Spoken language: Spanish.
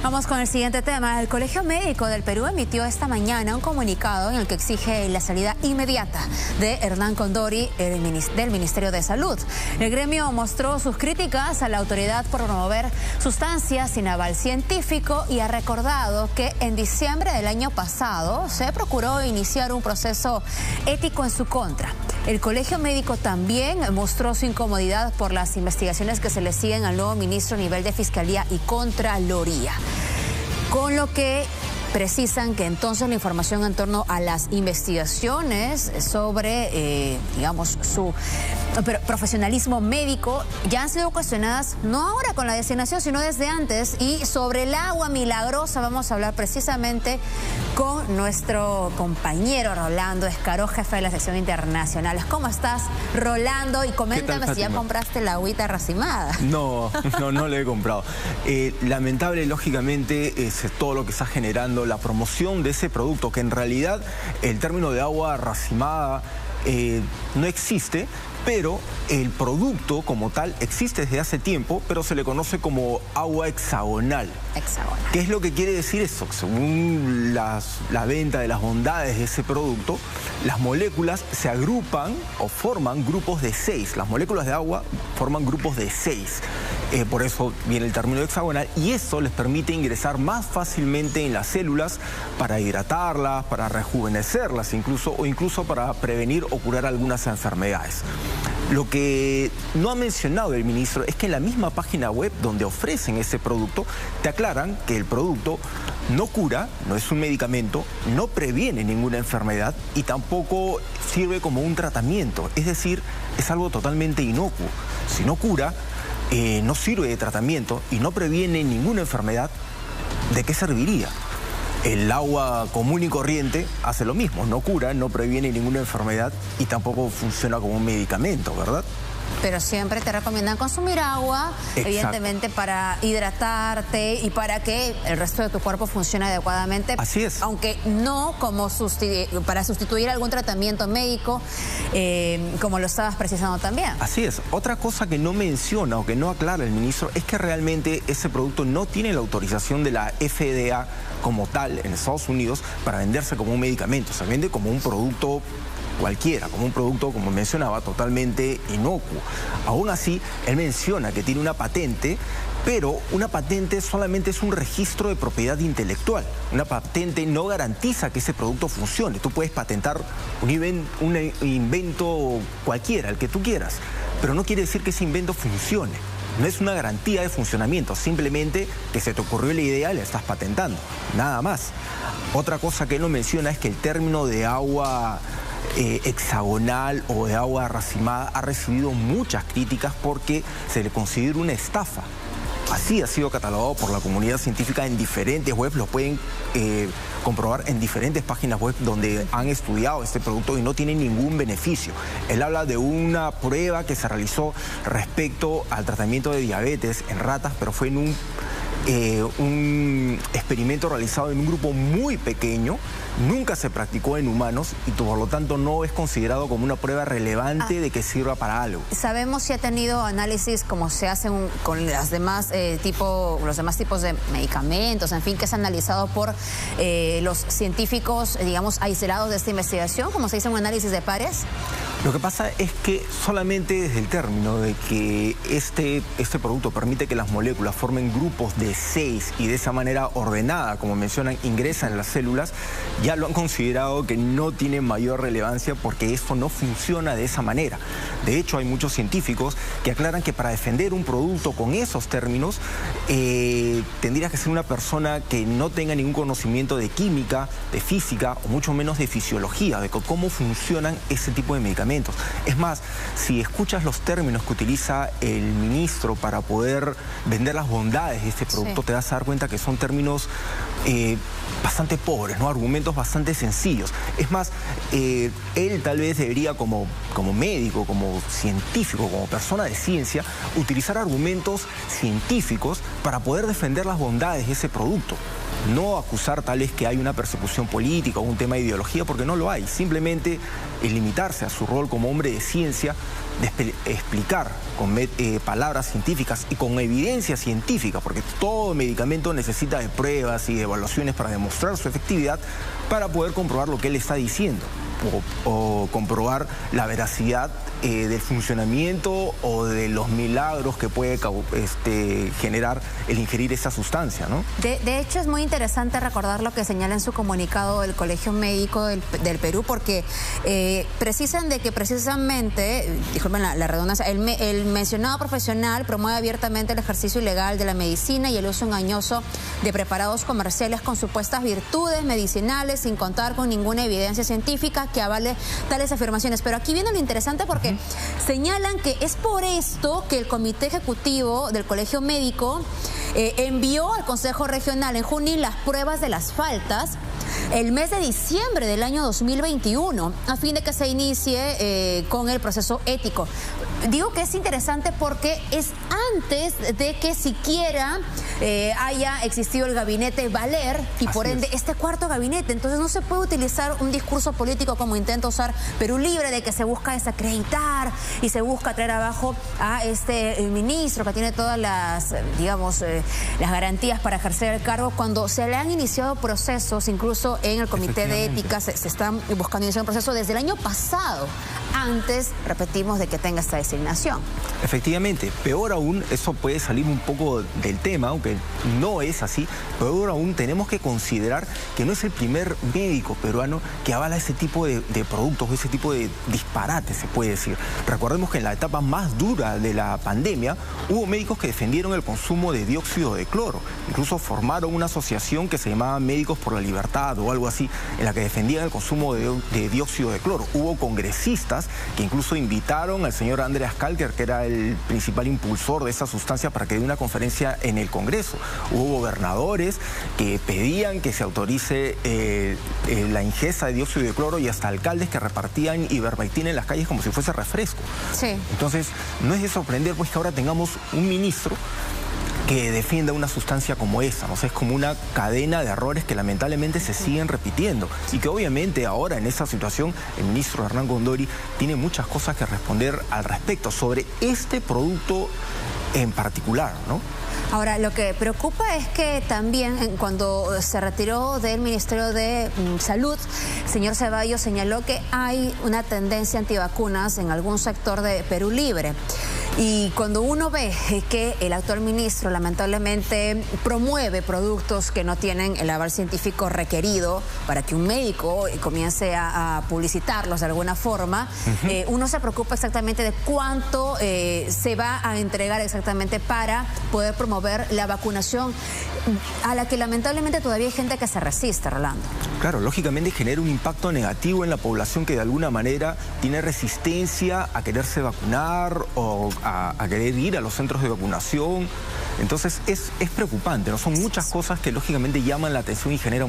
Vamos con el siguiente tema. El Colegio Médico del Perú emitió esta mañana un comunicado en el que exige la salida inmediata de Hernán Condori del Ministerio de Salud. El gremio mostró sus críticas a la autoridad por promover sustancias sin aval científico y ha recordado que en diciembre del año pasado se procuró iniciar un proceso ético en su contra. El Colegio Médico también mostró su incomodidad por las investigaciones que se le siguen al nuevo ministro a nivel de Fiscalía y Contraloría, con lo que precisan que entonces la información en torno a las investigaciones sobre, digamos, su profesionalismo médico ya han sido cuestionadas, no ahora con la designación, sino desde antes. Y sobre el agua milagrosa vamos a hablar precisamente con nuestro compañero Rolando Escaró, jefe de la sección internacional. ¿Cómo estás, Rolando? Y coméntame si ya compraste la agüita racimada. No la he comprado. Lamentable, lógicamente, es todo lo que está generando la promoción de ese producto, que en realidad el término de agua racimada no existe, pero el producto como tal existe desde hace tiempo, pero se le conoce como agua hexagonal. ¿Qué es lo que quiere decir eso? Según la venta de las bondades de ese producto, las moléculas se agrupan o forman grupos de 6. Las moléculas de agua forman grupos de 6. Por eso viene el término hexagonal, y eso les permite ingresar más fácilmente en las células para hidratarlas, para rejuvenecerlas incluso para prevenir o curar algunas enfermedades. Lo que no ha mencionado el ministro es que en la misma página web donde ofrecen ese producto te aclaran que el producto no cura, no es un medicamento, no previene ninguna enfermedad y tampoco sirve como un tratamiento. Es decir, es algo totalmente inocuo. Si no cura, no sirve de tratamiento y no previene ninguna enfermedad, ¿de qué serviría? El agua común y corriente hace lo mismo, no cura, no previene ninguna enfermedad y tampoco funciona como un medicamento, ¿verdad? Pero siempre te recomiendan consumir agua, evidentemente para hidratarte y para que el resto de tu cuerpo funcione adecuadamente. Así es. Aunque no como para sustituir algún tratamiento médico, como lo estabas precisando también. Así es. Otra cosa que no menciona o que no aclara el ministro es que realmente ese producto no tiene la autorización de la FDA como tal en Estados Unidos para venderse como un medicamento. Se vende como un producto cualquiera, como un producto, como mencionaba, totalmente inocuo. Aún así, él menciona que tiene una patente, pero una patente solamente es un registro de propiedad intelectual. Una patente no garantiza que ese producto funcione. Tú puedes patentar un invento cualquiera, el que tú quieras, pero no quiere decir que ese invento funcione. No es una garantía de funcionamiento, simplemente que se te ocurrió la idea y la estás patentando, nada más. Otra cosa que él no menciona es que el término de agua hexagonal o de agua racimada ha recibido muchas críticas porque se le considera una estafa. Así ha sido catalogado por la comunidad científica en diferentes webs, lo pueden comprobar en diferentes páginas web donde han estudiado este producto y no tiene ningún beneficio. Él habla de una prueba que se realizó respecto al tratamiento de diabetes en ratas, pero fue en un experimento realizado en un grupo muy pequeño, nunca se practicó en humanos y por lo tanto no es considerado como una prueba relevante de que sirva para algo. ¿Sabemos si ha tenido análisis como se hacen con los demás tipos de medicamentos, en fin, que es analizado por los científicos, digamos, aislados de esta investigación, como se dice un análisis de pares? Lo que pasa es que solamente desde el término de que este producto permite que las moléculas formen grupos de 6 y de esa manera ordenada, como mencionan, ingresan en las células, ya lo han considerado que no tiene mayor relevancia porque esto no funciona de esa manera. De hecho, hay muchos científicos que aclaran que para defender un producto con esos términos tendrías que ser una persona que no tenga ningún conocimiento de química, de física o mucho menos de fisiología, de cómo funcionan ese tipo de medicamentos. Es más, si escuchas los términos que utiliza el ministro para poder vender las bondades de este producto, te vas a dar cuenta que son términos bastante pobres, ¿no? Argumentos bastante sencillos. Es más, él tal vez debería como médico, como científico, como persona de ciencia, utilizar argumentos científicos para poder defender las bondades de ese producto. no acusar tal vez que hay una persecución política o un tema de ideología, porque no lo hay. Simplemente limitarse a su rol como hombre de ciencia, de explicar con palabras científicas y con evidencia científica, porque todo medicamento necesita de pruebas y de evaluaciones para demostrar su efectividad, para poder comprobar lo que él está diciendo o comprobar la veracidad del funcionamiento o de los milagros que puede generar el ingerir esa sustancia, ¿no? De hecho, es muy interesante recordar lo que señala en su comunicado el Colegio Médico del Perú, porque precisan de que precisamente, disculpen la redundancia, el mencionado profesional promueve abiertamente el ejercicio ilegal de la medicina y el uso engañoso de preparados comerciales con supuestas virtudes medicinales sin contar con ninguna evidencia científica que avale tales afirmaciones. Pero aquí viene lo interesante, porque señalan que es por esto que el Comité Ejecutivo del Colegio Médico envió al Consejo Regional en Junín las pruebas de las faltas el mes de diciembre del año 2021, a fin de que se inicie con el proceso ético. Digo que es interesante porque es antes de que siquiera haya existido el gabinete Valer y por ende este cuarto gabinete. Entonces no se puede utilizar un discurso político como intenta usar Perú Libre, de que se busca desacreditar y se busca traer abajo a este ministro que tiene todas las, digamos, las garantías para ejercer el cargo, cuando se le han iniciado procesos, incluso en el Comité de Ética se están buscando iniciar un proceso desde el año pasado, antes, repetimos, de que tenga esta designación. Efectivamente, peor aún, eso puede salir un poco del tema, aunque no es así, peor aún tenemos que considerar que no es el primer médico peruano que avala ese tipo de productos, ese tipo de disparates, se puede decir. Recordemos que en la etapa más dura de la pandemia hubo médicos que defendieron el consumo de dióxido de cloro, incluso formaron una asociación que se llamaba Médicos por la Libertad o algo así, en la que defendían el consumo de dióxido de cloro. Hubo congresistas que incluso invitaron al señor Andreas Kalker, que era el principal impulsor de esa sustancia, para que dé una conferencia en el Congreso. Hubo gobernadores que pedían que se autorice la ingesta de dióxido de cloro, y hasta alcaldes que repartían ivermectina en las calles como si fuese refresco. Sí. Entonces, no es de sorprender pues que ahora tengamos un ministro que defienda una sustancia como esa, ¿no? O sea, es como una cadena de errores que lamentablemente se siguen repitiendo, y que obviamente ahora en esa situación el ministro Hernán Condori tiene muchas cosas que responder al respecto sobre este producto en particular, ¿no? Ahora, lo que preocupa es que también cuando se retiró del Ministerio de Salud, el señor Ceballos señaló que hay una tendencia antivacunas en algún sector de Perú Libre. Y cuando uno ve que el actual ministro lamentablemente promueve productos que no tienen el aval científico requerido para que un médico comience a publicitarlos de alguna forma, uno se preocupa exactamente de cuánto se va a entregar exactamente para poder promover la vacunación, a la que lamentablemente todavía hay gente que se resiste, Rolando. Claro, lógicamente genera un impacto negativo en la población que de alguna manera tiene resistencia a quererse vacunar o a querer ir a los centros de vacunación. Entonces es preocupante, ¿no? Son muchas cosas que lógicamente llaman la atención y generan